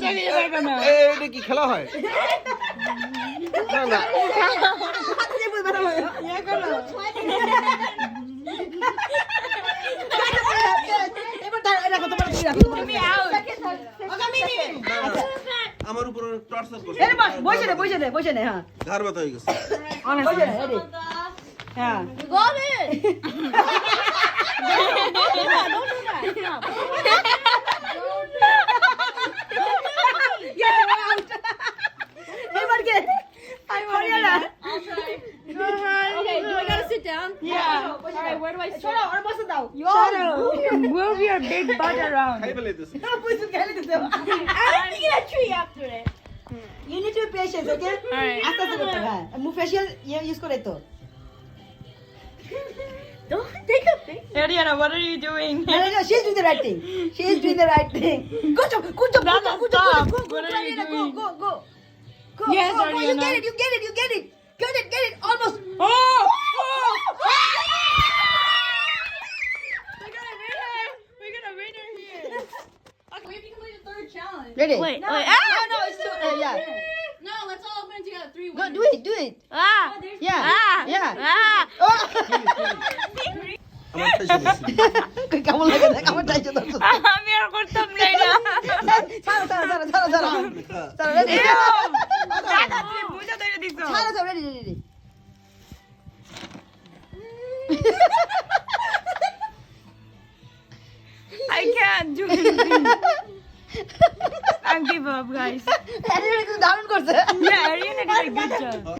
এটা কি খেলা হয়? না না আমার উপর টর্চার করছে। বসে নে হ্যাঁ ঘাড় ব্যথা হয়ে গেছে। হ্যাঁ এবার কে Okay, do I gotta sit down? Yeah. All right, where do I sit? Move your big butt around. খাই ফেলাইতেছে। I'm thinking a tree after it. You need to be patient, okay? Alright. আস্তে আস্তে করতে হ্যাঁ move facial use করে তো Don't take a pic. Ariana, what are you doing? No, she's doing the right thing. She's doing the right thing. Good job, good job, good job, good job, Stop. go, What are you Ariana, doing? Go. Yes, go, you Ariana. get it, you get it, you get it. Get it, almost. Oh! We got a winner here. Okay, we have to complete the third challenge. Ready? Wait, no, wait. no, it's too, yeah. No, let's all open it together. 3, Go, 1. do it. Ah! Yeah, Ah! yeah. Ah! Oh. আমার ঠাইছে দিছি। কেমন লাগে দেখ আমার টাইছে তো আমি আর করতাম না এটা। ছাড়ো ready দাদা তুই বুঝা ধরে দিছো। ছাড়ো ready I can't do anything. I give up, guys. Ariana কিন্তু দারুণ করছে Yeah, Ariana did a good job.